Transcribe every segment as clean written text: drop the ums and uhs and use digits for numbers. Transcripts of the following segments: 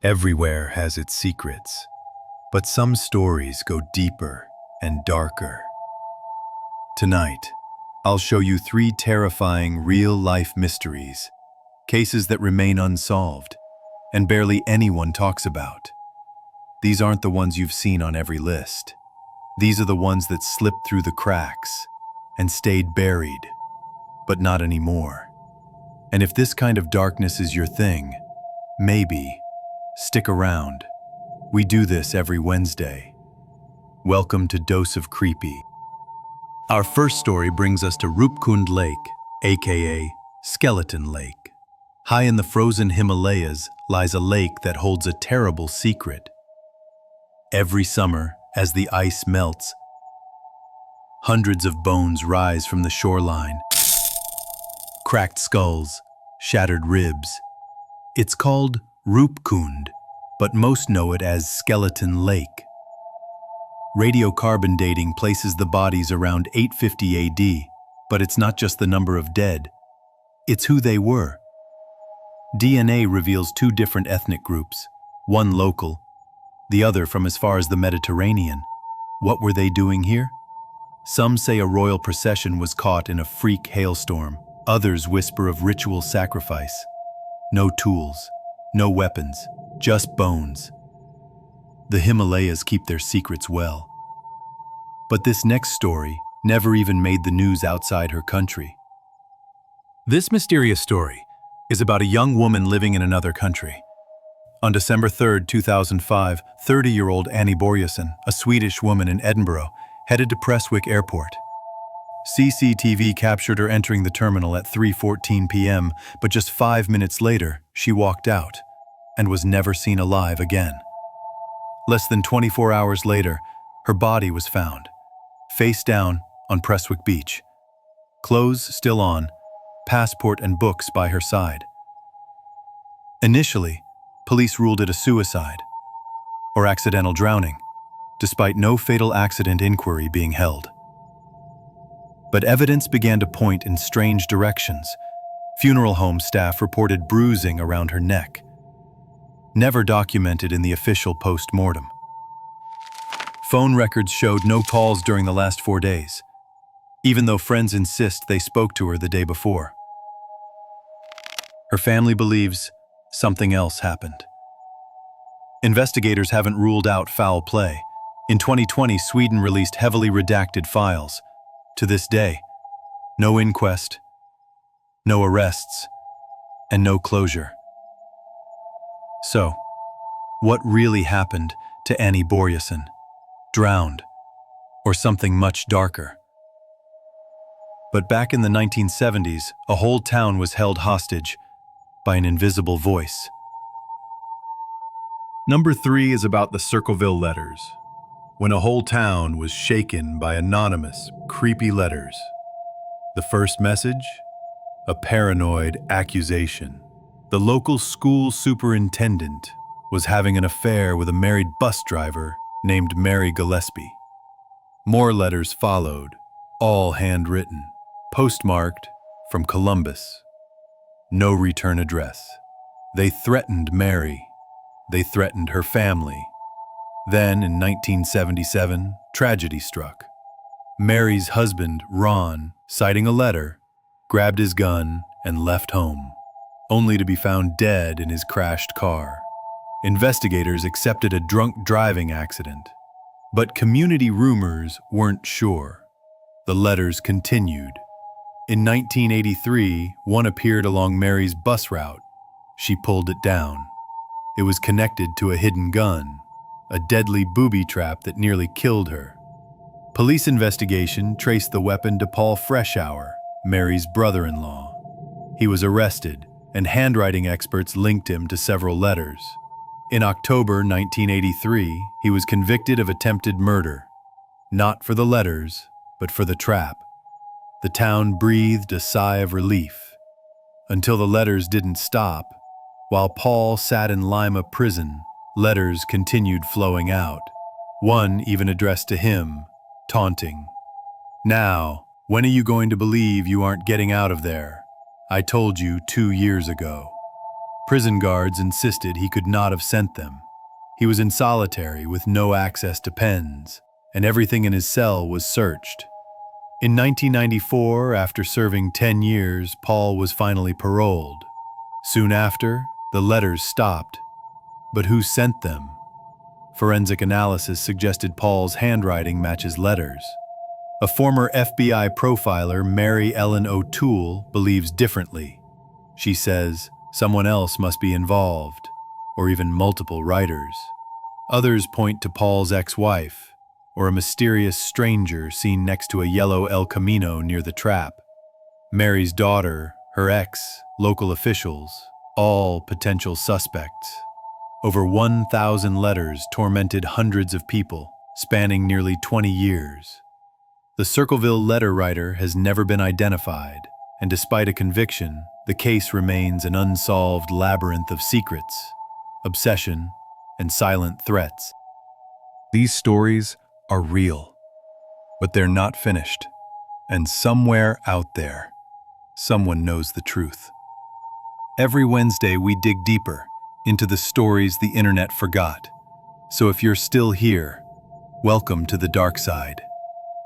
Everywhere has its secrets, but some stories go deeper and darker. Tonight, I'll show you 3 terrifying real-life mysteries, cases that remain unsolved and barely anyone talks about. These aren't the ones you've seen on every list. These are the ones that slipped through the cracks and stayed buried, but not anymore. And if this kind of darkness is your thing, maybe stick around. We do this every Wednesday. Welcome to Dose of Creepy. Our first story brings us to Roopkund Lake, aka Skeleton Lake. High in the frozen Himalayas lies a lake that holds a terrible secret. Every summer, as the ice melts, hundreds of bones rise from the shoreline. Cracked skulls, shattered ribs. It's called Roopkund, but most know it as Skeleton Lake. Radiocarbon dating places the bodies around 850 AD, but it's not just the number of dead, it's who they were. DNA reveals 2 different ethnic groups, one local, the other from as far as the Mediterranean. What were they doing here? Some say a royal procession was caught in a freak hailstorm. Others whisper of ritual sacrifice. No tools, no weapons, just bones. The Himalayas keep their secrets well. But this next story never even made the news outside her country. This mysterious story is about a young woman living in another country. On December 3, 2005, 30-year-old Annie Börjesson, a Swedish woman in Edinburgh, headed to Prestwick Airport. CCTV captured her entering the terminal at 3:14 p.m., but just 5 minutes later, she walked out and was never seen alive again. Less than 24 hours later, her body was found, face down on Prestwick Beach. Clothes still on, passport and books by her side. Initially, police ruled it a suicide or accidental drowning, despite no fatal accident inquiry being held. But evidence began to point in strange directions. Funeral home staff reported bruising around her neck, never documented in the official post-mortem. Phone records showed no calls during the last 4 days, even though friends insist they spoke to her the day before. Her family believes something else happened. Investigators haven't ruled out foul play. In 2020, Sweden released heavily redacted files. To this day, no inquest, no arrests, and no closure. So, what really happened to Annie Börjesson? Drowned, or something much darker? But back in the 1970s, a whole town was held hostage by an invisible voice. Number 3 is about the Circleville letters, when a whole town was shaken by anonymous, creepy letters. The first message? A paranoid accusation. The local school superintendent was having an affair with a married bus driver named Mary Gillespie. More letters followed, all handwritten, postmarked from Columbus. No return address. They threatened Mary. They threatened her family. Then, in 1977, tragedy struck. Mary's husband, Ron, citing a letter, grabbed his gun and left home, only to be found dead in his crashed car. Investigators accepted a drunk driving accident, but community rumors weren't sure. The letters continued. In 1983, one appeared along Mary's bus route. She pulled it down. It was connected to a hidden gun, a deadly booby trap that nearly killed her. Police investigation traced the weapon to Paul Freshour, Mary's brother-in-law. He was arrested, and handwriting experts linked him to several letters. In October 1983, he was convicted of attempted murder, not for the letters, but for the trap. The town breathed a sigh of relief, until the letters didn't stop. While Paul sat in Lima prison, letters continued flowing out. One even addressed to him, taunting. "Now, when are you going to believe you aren't getting out of there? I told you 2 years ago." Prison guards insisted he could not have sent them. He was in solitary with no access to pens, and everything in his cell was searched. In 1994, after serving 10 years, Paul was finally paroled. Soon after, the letters stopped. But who sent them? Forensic analysis suggested Paul's handwriting matches letters. A former FBI profiler, Mary Ellen O'Toole, believes differently. She says someone else must be involved, or even multiple writers. Others point to Paul's ex-wife, or a mysterious stranger seen next to a yellow El Camino near the trap. Mary's daughter, her ex, local officials, all potential suspects. Over 1,000 letters tormented hundreds of people, spanning nearly 20 years. The Circleville letter writer has never been identified, and despite a conviction, the case remains an unsolved labyrinth of secrets, obsession, and silent threats. These stories are real, but they're not finished. And somewhere out there, someone knows the truth. Every Wednesday, we dig deeper into the stories the internet forgot. So if you're still here, welcome to the dark side.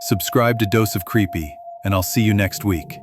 Subscribe to Dose of Creepy, and I'll see you next week.